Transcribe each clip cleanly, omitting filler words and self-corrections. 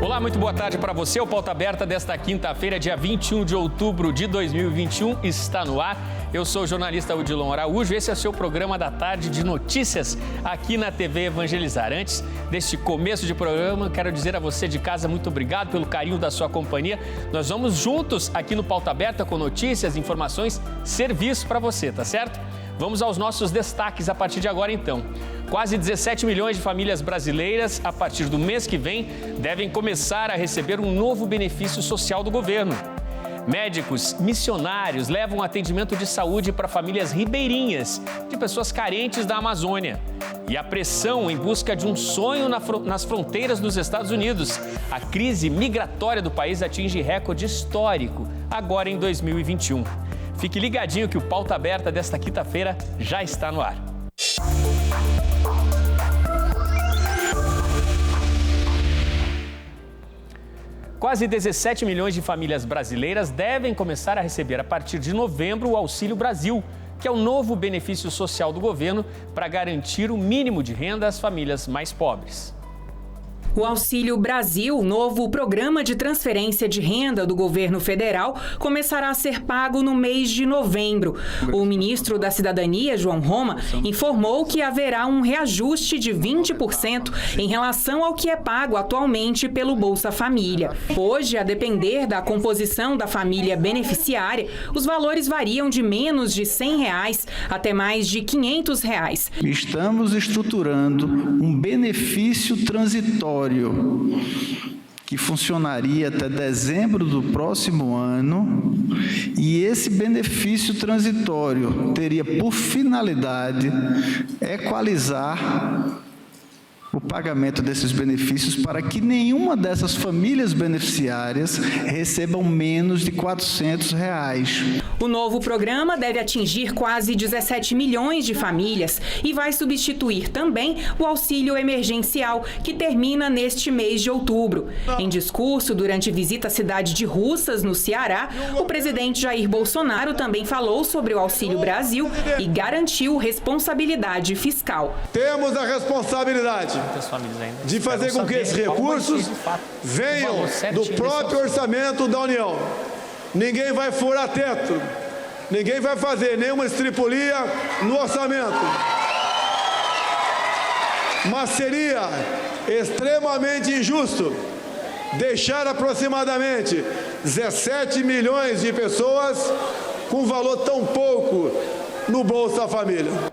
Olá, muito boa tarde para você. O Pauta Aberta desta quinta-feira, dia 21 de outubro de 2021, está no ar. Eu sou o jornalista Odilon Araújo. Esse é o seu programa da tarde de notícias aqui na TV Evangelizar. Antes deste começo de programa, quero dizer a você de casa muito obrigado pelo carinho da sua companhia. Nós vamos juntos aqui no Pauta Aberta com notícias, informações, serviço para você, tá certo? Vamos aos nossos destaques a partir de agora, então. Quase 17 milhões de famílias brasileiras, a partir do mês que vem, devem começar a receber um novo benefício social do governo. Médicos missionários levam atendimento de saúde para famílias ribeirinhas, de pessoas carentes da Amazônia. E a pressão em busca de um sonho nas fronteiras dos Estados Unidos. A crise migratória do país atinge recorde histórico, agora em 2021. Fique ligadinho que o Pauta Aberta desta quinta-feira já está no ar. Quase 17 milhões de famílias brasileiras devem começar a receber a partir de novembro o Auxílio Brasil, que é o novo benefício social do governo para garantir o mínimo de renda às famílias mais pobres. O Auxílio Brasil, novo programa de transferência de renda do governo federal, começará a ser pago no mês de novembro. O ministro da Cidadania, João Roma, informou que haverá um reajuste de 20% em relação ao que é pago atualmente pelo Bolsa Família. Hoje, a depender da composição da família beneficiária, os valores variam de menos de R$100 até mais de R$500. Estamos estruturando um benefício transitório que funcionaria até dezembro do próximo ano, e esse benefício transitório teria por finalidade equalizar o pagamento desses benefícios para que nenhuma dessas famílias beneficiárias recebam menos de R$400. O novo programa deve atingir quase 17 milhões de famílias e vai substituir também o auxílio emergencial, que termina neste mês de outubro. Em discurso durante visita à cidade de Russas, no Ceará, o presidente Jair Bolsonaro também falou sobre o Auxílio Brasil e garantiu responsabilidade fiscal. Temos a responsabilidade de fazer com que esses recursos venham do próprio orçamento da União. Ninguém vai furar teto, ninguém vai fazer nenhuma estripulia no orçamento. Mas seria extremamente injusto deixar aproximadamente 17 milhões de pessoas com valor tão pouco no Bolsa Família.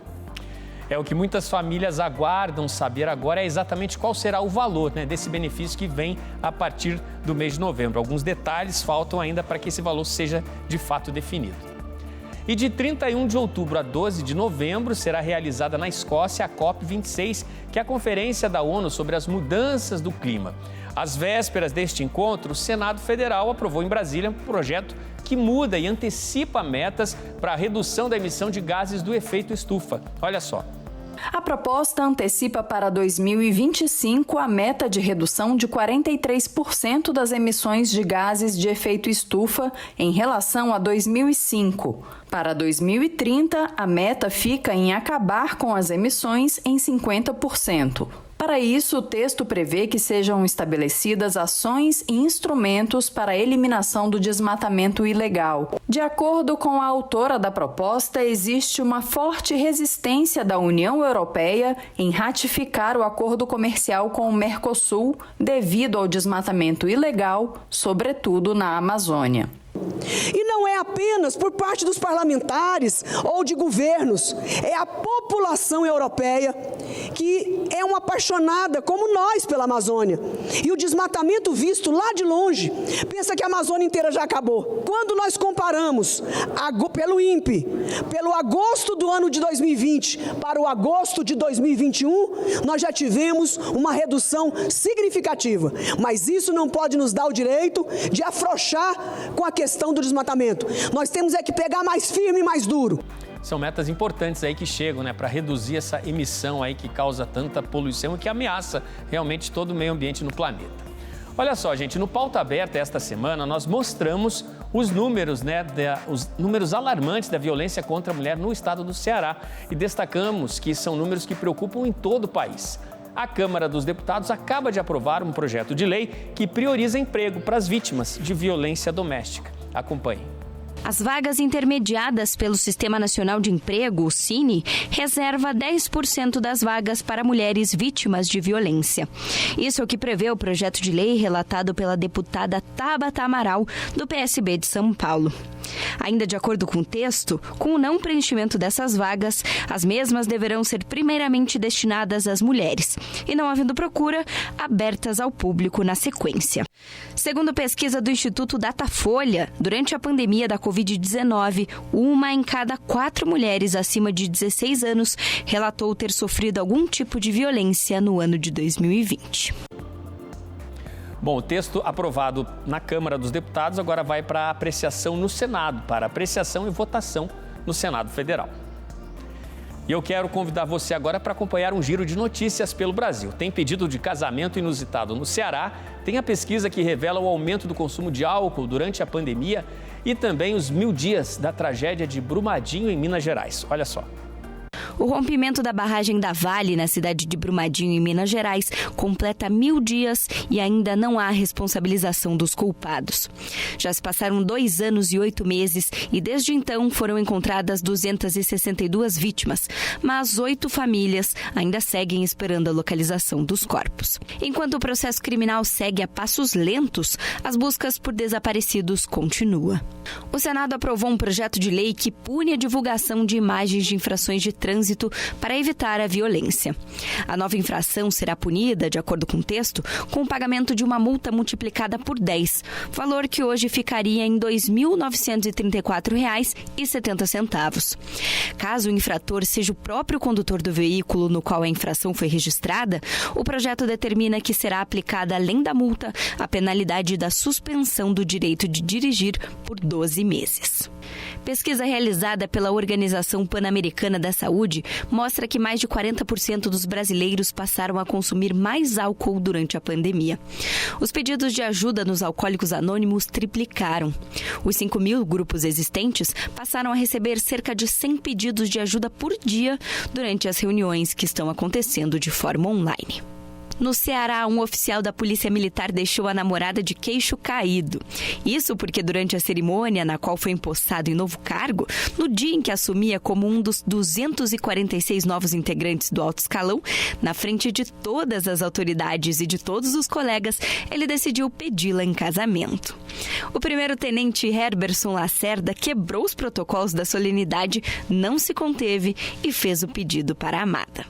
É o que muitas famílias aguardam saber agora, é exatamente qual será o valor, desse benefício que vem a partir do mês de novembro. Alguns detalhes faltam ainda para que esse valor seja de fato definido. E de 31 de outubro a 12 de novembro será realizada na Escócia a COP26, que é a Conferência da ONU sobre as Mudanças do Clima. Às vésperas deste encontro, o Senado Federal aprovou em Brasília um projeto que muda e antecipa metas para a redução da emissão de gases do efeito estufa. Olha só. A proposta antecipa para 2025 a meta de redução de 43% das emissões de gases de efeito estufa em relação a 2005. Para 2030, a meta fica em acabar com as emissões em 50%. Para isso, o texto prevê que sejam estabelecidas ações e instrumentos para a eliminação do desmatamento ilegal. De acordo com a autora da proposta, existe uma forte resistência da União Europeia em ratificar o acordo comercial com o Mercosul devido ao desmatamento ilegal, sobretudo na Amazônia. E não é apenas por parte dos parlamentares ou de governos, é a população europeia que é uma apaixonada, como nós, pela Amazônia. E o desmatamento visto lá de longe, pensa que a Amazônia inteira já acabou. Quando nós comparamos pelo INPE, pelo agosto do ano de 2020 para o agosto de 2021, nós já tivemos uma redução significativa. Mas isso não pode nos dar o direito de afrouxar com a questão do desmatamento. Nós temos que pegar mais firme e mais duro. São metas importantes aí que chegam, para reduzir essa emissão aí que causa tanta poluição e que ameaça realmente todo o meio ambiente no planeta. Olha só, gente, no Pauta Aberta esta semana nós mostramos os números, os números alarmantes da violência contra a mulher no estado do Ceará e destacamos que são números que preocupam em todo o país. A Câmara dos Deputados acaba de aprovar um projeto de lei que prioriza emprego para as vítimas de violência doméstica. Acompanhe. As vagas intermediadas pelo Sistema Nacional de Emprego, o SINE, reserva 10% das vagas para mulheres vítimas de violência. Isso é o que prevê o projeto de lei relatado pela deputada Tabata Amaral, do PSB de São Paulo. Ainda de acordo com o texto, com o não preenchimento dessas vagas, as mesmas deverão ser primeiramente destinadas às mulheres e, não havendo procura, abertas ao público na sequência. Segundo pesquisa do Instituto Datafolha, durante a pandemia da Covid-19, 1 em cada 4 mulheres acima de 16 anos relatou ter sofrido algum tipo de violência no ano de 2020. Bom, o texto aprovado na Câmara dos Deputados agora vai para apreciação no Senado, para apreciação e votação no Senado Federal. E eu quero convidar você agora para acompanhar um giro de notícias pelo Brasil. Tem pedido de casamento inusitado no Ceará, tem a pesquisa que revela o aumento do consumo de álcool durante a pandemia e também os 1000 dias da tragédia de Brumadinho, em Minas Gerais. Olha só. O rompimento da barragem da Vale, na cidade de Brumadinho, em Minas Gerais, completa 1000 dias e ainda não há responsabilização dos culpados. Já se passaram 2 anos e 8 meses e desde então foram encontradas 262 vítimas, mas 8 famílias ainda seguem esperando a localização dos corpos. Enquanto o processo criminal segue a passos lentos, as buscas por desaparecidos continuam. O Senado aprovou um projeto de lei que pune a divulgação de imagens de infrações de trânsito para evitar a violência. A nova infração será punida, de acordo com o texto, com o pagamento de uma multa multiplicada por 10, valor que hoje ficaria em R$ 2.934,70. Caso o infrator seja o próprio condutor do veículo no qual a infração foi registrada, o projeto determina que será aplicada, além da multa, a penalidade da suspensão do direito de dirigir por 12 meses. Pesquisa realizada pela Organização Pan-Americana da Saúde mostra que mais de 40% dos brasileiros passaram a consumir mais álcool durante a pandemia. Os pedidos de ajuda nos Alcoólicos Anônimos triplicaram. Os 5.000 grupos existentes passaram a receber cerca de 100 pedidos de ajuda por dia durante as reuniões que estão acontecendo de forma online. No Ceará, um oficial da Polícia Militar deixou a namorada de queixo caído. Isso porque durante a cerimônia na qual foi empossado em novo cargo, no dia em que assumia como um dos 246 novos integrantes do alto escalão, na frente de todas as autoridades e de todos os colegas, ele decidiu pedi-la em casamento. O primeiro-tenente Herberson Lacerda quebrou os protocolos da solenidade, não se conteve e fez o pedido para a amada.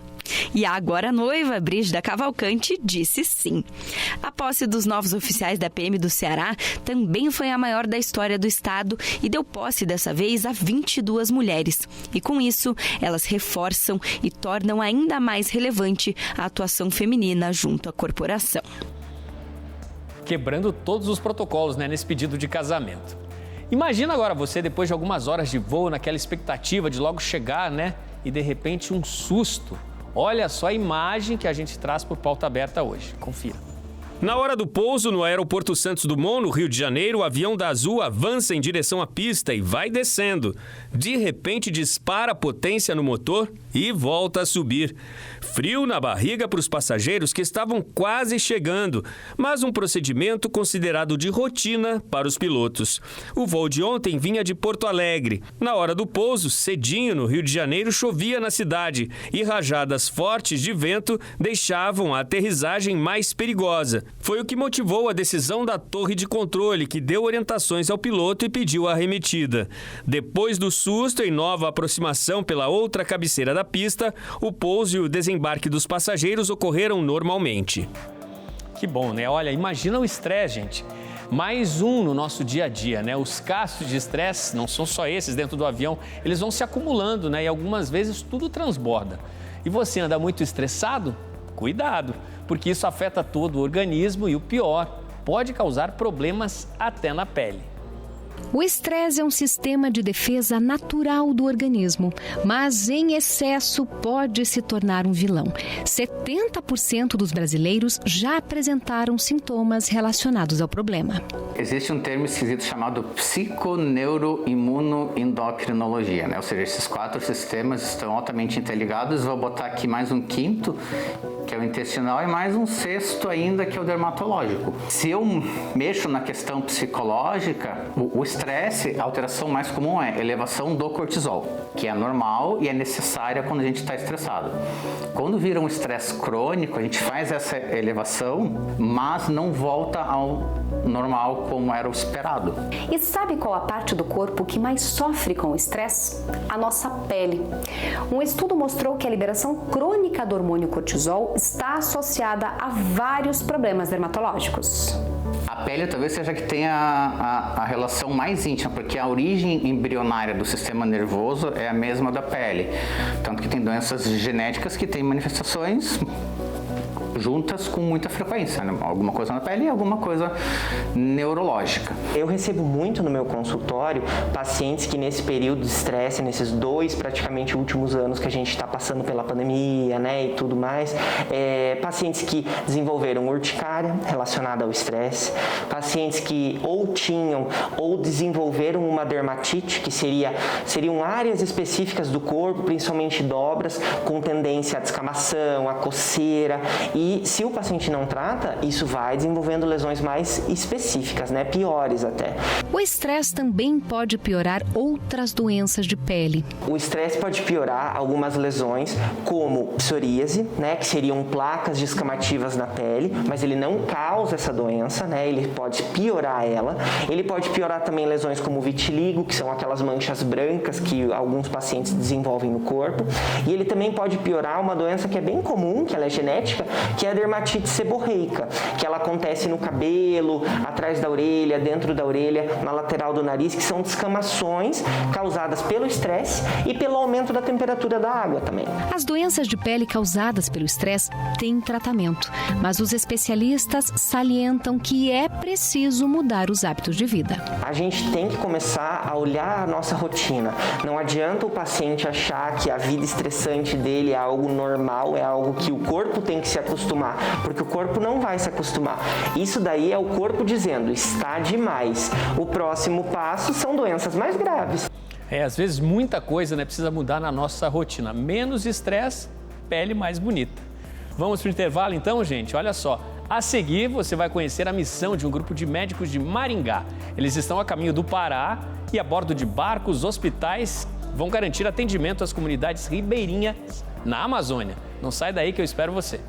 E a agora noiva, Brígida Cavalcante, disse sim. A posse dos novos oficiais da PM do Ceará também foi a maior da história do estado e deu posse dessa vez a 22 mulheres. E com isso, elas reforçam e tornam ainda mais relevante a atuação feminina junto à corporação. Quebrando todos os protocolos, nesse pedido de casamento. Imagina agora você, depois de algumas horas de voo, naquela expectativa de logo chegar, e de repente um susto. Olha só a imagem que a gente traz por Pauta Aberta hoje. Confira. Na hora do pouso no aeroporto Santos Dumont, no Rio de Janeiro, o avião da Azul avança em direção à pista e vai descendo. De repente, dispara a potência no motor e volta a subir. Frio na barriga para os passageiros que estavam quase chegando, mas um procedimento considerado de rotina para os pilotos. O voo de ontem vinha de Porto Alegre. Na hora do pouso, cedinho no Rio de Janeiro, chovia na cidade e rajadas fortes de vento deixavam a aterrissagem mais perigosa. Foi o que motivou a decisão da torre de controle, que deu orientações ao piloto e pediu a arremetida. Depois do susto e nova aproximação pela outra cabeceira da pista, o pouso e o desembarque dos passageiros ocorreram normalmente. Que bom, Olha, imagina o estresse, gente. Mais um no nosso dia a dia, Os casos de estresse, não são só esses dentro do avião, eles vão se acumulando, E algumas vezes tudo transborda. E você anda muito estressado? Cuidado, porque isso afeta todo o organismo e o pior, pode causar problemas até na pele. O estresse é um sistema de defesa natural do organismo, mas em excesso pode se tornar um vilão. 70% dos brasileiros já apresentaram sintomas relacionados ao problema. Existe um termo esquisito chamado psiconeuroimunoendocrinologia, Ou seja, esses 4 sistemas estão altamente interligados. Vou botar aqui mais um quinto, que é o intestinal, e mais um sexto ainda, que é o dermatológico. Se eu mexo na questão psicológica, o estresse, a alteração mais comum é elevação do cortisol, que é normal e é necessária quando a gente está estressado. Quando vira um estresse crônico, a gente faz essa elevação, mas não volta ao normal como era o esperado. E sabe qual a parte do corpo que mais sofre com o estresse? A nossa pele. Um estudo mostrou que a liberação crônica do hormônio cortisol está associada a vários problemas dermatológicos. A pele talvez seja que tenha a relação mais íntima, porque a origem embrionária do sistema nervoso é a mesma da pele. Tanto que tem doenças genéticas que têm manifestações juntas com muita frequência, né? Alguma coisa na pele e alguma coisa neurológica. Eu recebo muito no meu consultório pacientes que nesse período de estresse, nesses 2 praticamente últimos anos que a gente está passando pela pandemia, né, e tudo mais, pacientes que desenvolveram urticária relacionada ao estresse, pacientes que ou tinham ou desenvolveram uma dermatite, que seriam áreas específicas do corpo, principalmente dobras, com tendência à descamação, à coceira. E se o paciente não trata, isso vai desenvolvendo lesões mais específicas, né? Piores até. O estresse também pode piorar outras doenças de pele. O estresse pode piorar algumas lesões, como psoríase, né? Que seriam placas descamativas na pele, mas ele não causa essa doença, né? Ele pode piorar ela. Ele pode piorar também lesões como vitiligo, que são aquelas manchas brancas que alguns pacientes desenvolvem no corpo. E ele também pode piorar uma doença que é bem comum, que ela é genética, que é a dermatite seborreica, que ela acontece no cabelo, atrás da orelha, dentro da orelha, na lateral do nariz, que são descamações causadas pelo estresse e pelo aumento da temperatura da água também. As doenças de pele causadas pelo estresse têm tratamento, mas os especialistas salientam que é preciso mudar os hábitos de vida. A gente tem que começar a olhar a nossa rotina. Não adianta o paciente achar que a vida estressante dele é algo normal, é algo que o corpo tem que se acostumar, porque o corpo não vai se acostumar. Isso daí é o corpo dizendo, está demais. O próximo passo são doenças mais graves. Às vezes muita coisa, né, precisa mudar na nossa rotina. Menos estresse, pele mais bonita. Vamos para o intervalo então, gente? Olha só. A seguir, você vai conhecer a missão de um grupo de médicos de Maringá. Eles estão a caminho do Pará e a bordo de barcos, hospitais, vão garantir atendimento às comunidades ribeirinhas na Amazônia. Não sai daí que eu espero você.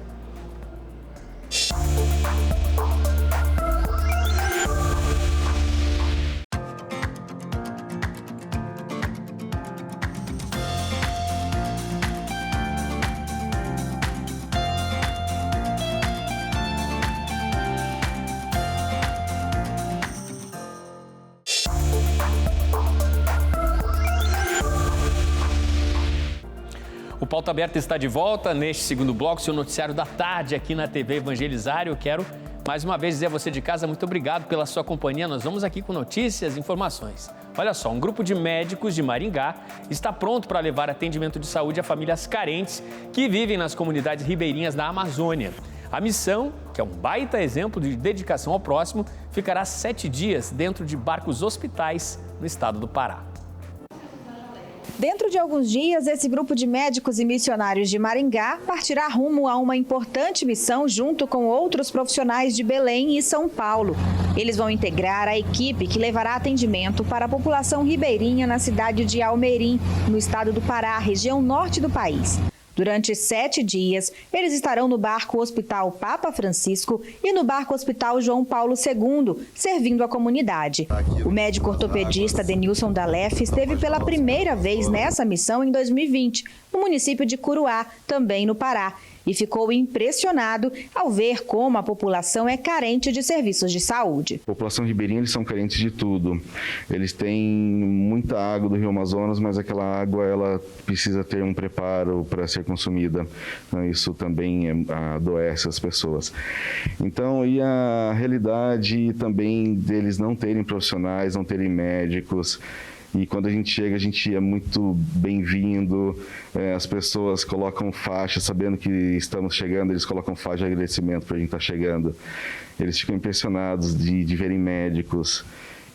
O Pauta Aberta está de volta neste segundo bloco, seu noticiário da tarde aqui na TV Evangelizário. Eu quero mais uma vez dizer a você de casa muito obrigado pela sua companhia. Nós vamos aqui com notícias e informações. Olha só, um grupo de médicos de Maringá está pronto para levar atendimento de saúde a famílias carentes que vivem nas comunidades ribeirinhas da Amazônia. A missão, que é um baita exemplo de dedicação ao próximo, ficará 7 dias dentro de barcos hospitais no estado do Pará. Dentro de alguns dias, esse grupo de médicos e missionários de Maringá partirá rumo a uma importante missão junto com outros profissionais de Belém e São Paulo. Eles vão integrar a equipe que levará atendimento para a população ribeirinha na cidade de Almerim, no estado do Pará, região norte do país. Durante 7 dias, eles estarão no barco Hospital Papa Francisco e no barco Hospital João Paulo II, servindo a comunidade. O médico ortopedista Denilson Dalef esteve pela primeira vez nessa missão em 2020, no município de Curuá, também no Pará, e ficou impressionado ao ver como a população é carente de serviços de saúde. A população ribeirinha, eles são carentes de tudo. Eles têm muita água do Rio Amazonas, mas aquela água ela precisa ter um preparo para ser consumida. Isso também adoece as pessoas. Então, e a realidade também deles não terem profissionais, não terem médicos. E quando a gente chega, a gente é muito bem-vindo, as pessoas colocam faixa, sabendo que estamos chegando, eles colocam faixa de agradecimento para a gente estar chegando. Eles ficam impressionados de verem médicos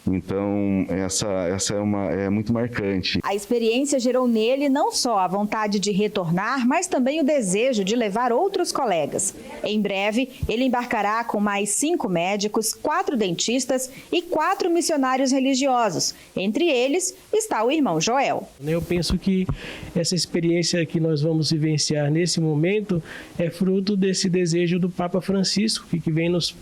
Então, essa é muito marcante. A experiência gerou nele não só a vontade de retornar, mas também o desejo de levar outros colegas. Em breve, ele embarcará com mais 5 médicos, 4 dentistas e 4 missionários religiosos. Entre eles está o irmão Joel. Eu penso que essa experiência que nós vamos vivenciar nesse momento é fruto desse desejo do Papa Francisco, que vem nos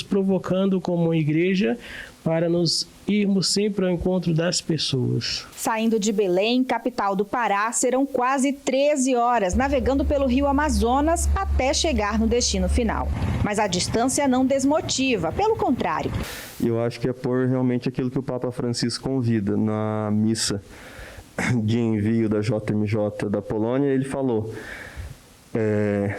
provocando como igreja para nos irmos sempre ao encontro das pessoas. Saindo de Belém, capital do Pará, serão quase 13 horas navegando pelo rio Amazonas até chegar no destino final. Mas a distância não desmotiva, pelo contrário. Eu acho que é por realmente aquilo que o Papa Francisco convida na missa de envio da JMJ da Polônia. Ele falou,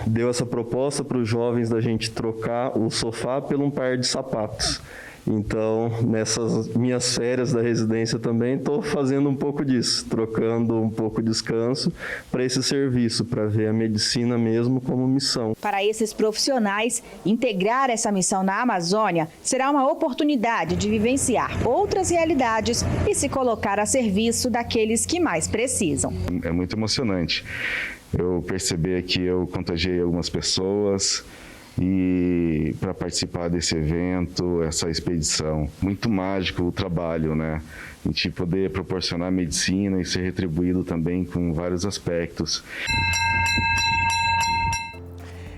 deu essa proposta para os jovens da gente trocar o sofá por um par de sapatos. Então, nessas minhas férias da residência também estou fazendo um pouco disso, trocando um pouco de descanso para esse serviço, para ver a medicina mesmo como missão. Para esses profissionais, integrar essa missão na Amazônia será uma oportunidade de vivenciar outras realidades e se colocar a serviço daqueles que mais precisam. É muito emocionante eu perceber que eu contagiei algumas pessoas e para participar desse evento, essa expedição. Muito mágico o trabalho, né? A gente poder proporcionar medicina e ser retribuído também com vários aspectos.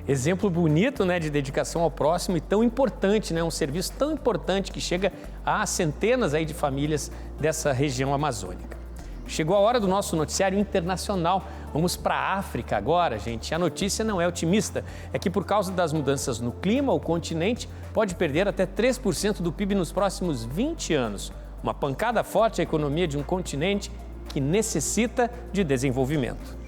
Exemplo bonito, né, de dedicação ao próximo e tão importante, né? Um serviço tão importante que chega a centenas aí de famílias dessa região amazônica. Chegou a hora do nosso noticiário internacional. Vamos para a África agora, gente. A notícia não é otimista. É que por causa das mudanças no clima, o continente pode perder até 3% do PIB nos próximos 20 anos. Uma pancada forte à economia de um continente que necessita de desenvolvimento.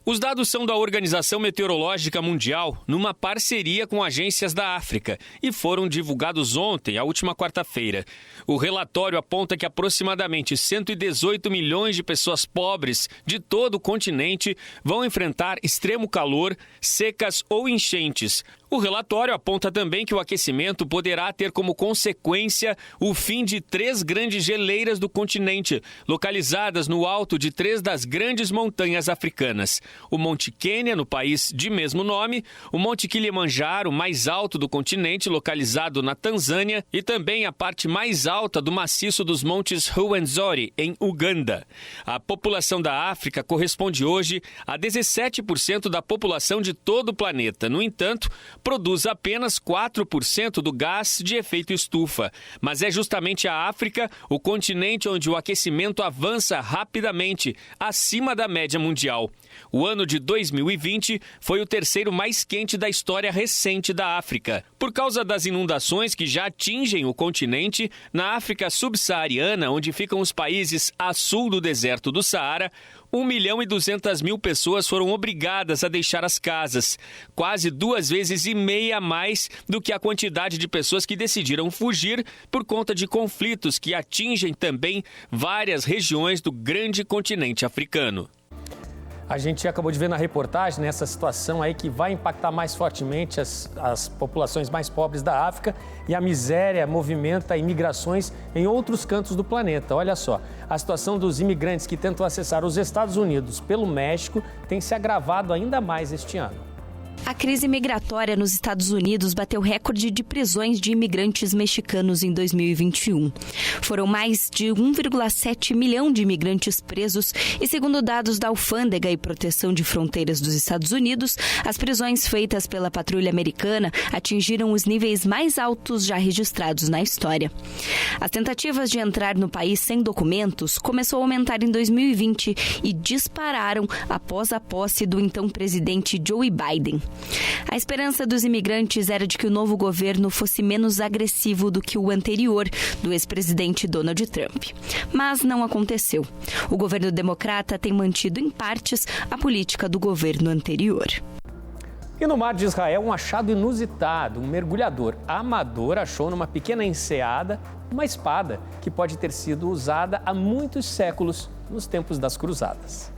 Os dados são da Organização Meteorológica Mundial, numa parceria com agências da África, e foram divulgados ontem, a última quarta-feira. O relatório aponta que aproximadamente 118 milhões de pessoas pobres de todo o continente vão enfrentar extremo calor, secas ou enchentes. O relatório aponta também que o aquecimento poderá ter como consequência o fim de 3 grandes geleiras do continente, localizadas no alto de 3 das grandes montanhas africanas. O Monte Quênia, no país de mesmo nome, o Monte Kilimanjaro, mais alto do continente, localizado na Tanzânia, e também a parte mais alta do maciço dos Montes Ruwenzori, em Uganda. A população da África corresponde hoje a 17% da população de todo o planeta. No entanto, produz apenas 4% do gás de efeito estufa. Mas é justamente a África, o continente onde o aquecimento avança rapidamente, acima da média mundial. O ano de 2020 foi o terceiro mais quente da história recente da África. Por causa das inundações que já atingem o continente, na África subsaariana, onde ficam os países a sul do deserto do Saara, 1.200.000 pessoas foram obrigadas a deixar as casas, quase 2,5 vezes a mais do que a quantidade de pessoas que decidiram fugir por conta de conflitos que atingem também várias regiões do grande continente africano. A gente acabou de ver na reportagem, né, essa situação aí que vai impactar mais fortemente as populações mais pobres da África, e a miséria movimenta imigrações em outros cantos do planeta. Olha só, a situação dos imigrantes que tentam acessar os Estados Unidos pelo México tem se agravado ainda mais este ano. A crise migratória nos Estados Unidos bateu recorde de prisões de imigrantes mexicanos em 2021. Foram mais de 1,7 milhão de imigrantes presos e, segundo dados da Alfândega e Proteção de Fronteiras dos Estados Unidos, as prisões feitas pela patrulha americana atingiram os níveis mais altos já registrados na história. As tentativas de entrar no país sem documentos começou a aumentar em 2020 e dispararam após a posse do então presidente Joe Biden. A esperança dos imigrantes era de que o novo governo fosse menos agressivo do que o anterior, do ex-presidente Donald Trump. Mas não aconteceu. O governo democrata tem mantido em partes a política do governo anterior. E no mar de Israel, um achado inusitado. Um mergulhador amador achou numa pequena enseada uma espada que pode ter sido usada há muitos séculos, nos tempos das cruzadas.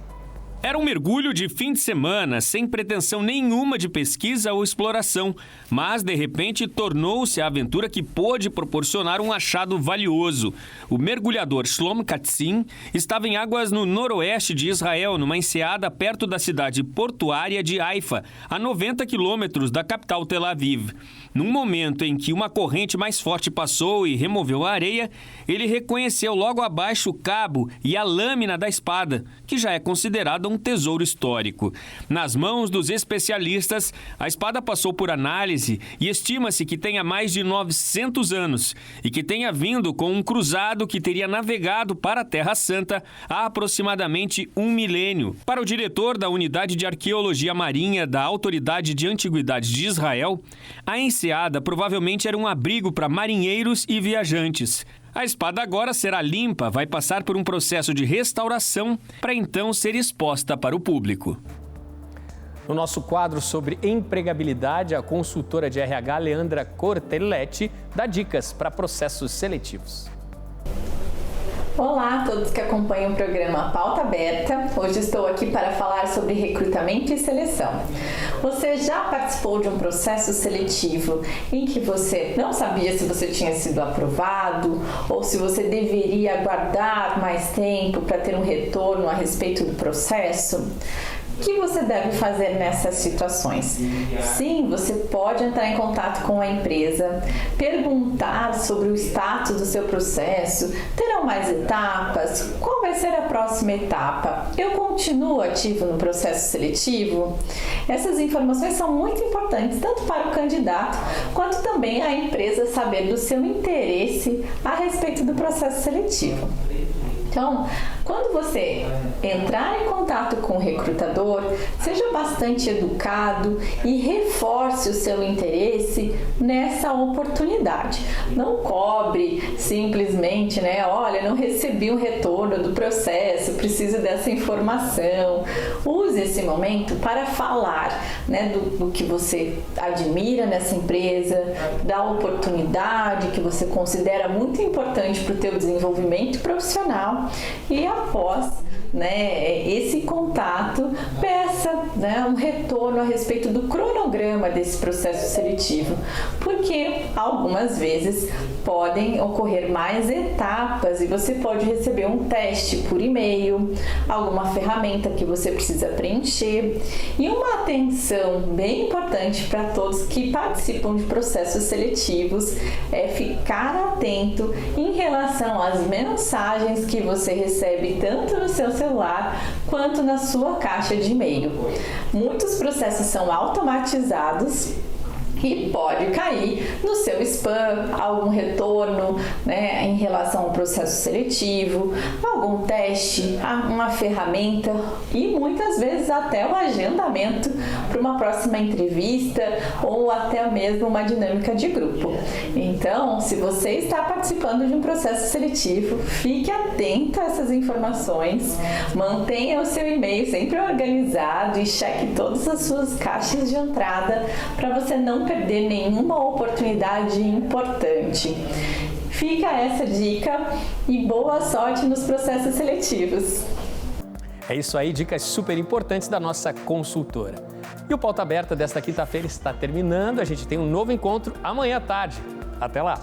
Era um mergulho de fim de semana, sem pretensão nenhuma de pesquisa ou exploração, mas, de repente, tornou-se a aventura que pôde proporcionar um achado valioso. O mergulhador Shlom Katzin estava em águas no noroeste de Israel, numa enseada perto da cidade portuária de Haifa, a 90 quilômetros da capital Tel Aviv. Num momento em que uma corrente mais forte passou e removeu a areia, ele reconheceu logo abaixo o cabo e a lâmina da espada, que já é considerada um tesouro histórico. Nas mãos dos especialistas, a espada passou por análise e estima-se que tenha mais de 900 anos e que tenha vindo com um cruzado que teria navegado para a Terra Santa há aproximadamente 1 milênio. Para o diretor da Unidade de Arqueologia Marinha da Autoridade de Antiguidades de Israel, a enseada provavelmente era um abrigo para marinheiros e viajantes. A espada agora será limpa, vai passar por um processo de restauração para então ser exposta para o público. No nosso quadro sobre empregabilidade, a consultora de RH Leandra Cortelletti dá dicas para processos seletivos. Olá a todos que acompanham o programa Pauta Aberta. Hoje estou aqui para falar sobre recrutamento e seleção. Você já participou de um processo seletivo em que você não sabia se você tinha sido aprovado ou se você deveria aguardar mais tempo para ter um retorno a respeito do processo? O que você deve fazer nessas situações? Sim, você pode entrar em contato com a empresa, perguntar sobre o status do seu processo, terão mais etapas, qual vai ser a próxima etapa? Eu continuo ativo no processo seletivo? Essas informações são muito importantes, tanto para o candidato, quanto também a empresa saber do seu interesse a respeito do processo seletivo. Então, quando você entrar em contato com o recrutador, seja bastante educado e reforce o seu interesse nessa oportunidade. Não cobre simplesmente, olha, não recebi um retorno do processo, preciso dessa informação. Use esse momento para falar, do que você admira nessa empresa, da oportunidade que você considera muito importante para o teu desenvolvimento profissional. E após esse contato, peça um retorno a respeito do cronograma desse processo seletivo, porque algumas vezes podem ocorrer mais etapas e você pode receber um teste por e-mail, alguma ferramenta que você precisa preencher. E uma atenção bem importante para todos que participam de processos seletivos é ficar atento em relação às mensagens que você recebe tanto no seu celular quanto na sua caixa de e-mail. Muitos processos são automatizados e pode cair no seu spam algum retorno em relação ao processo seletivo, algum teste, uma ferramenta e muitas vezes até o agendamento para uma próxima entrevista ou até mesmo uma dinâmica de grupo. Então, se você está participando de um processo seletivo, fique atento a essas informações, mantenha o seu e-mail sempre organizado e cheque todas as suas caixas de entrada para você não perder nenhuma oportunidade importante. Fica essa dica e boa sorte nos processos seletivos. É isso aí, dicas super importantes da nossa consultora. E o Pauta Aberta desta quinta-feira está terminando. A gente tem um novo encontro amanhã à tarde. Até lá!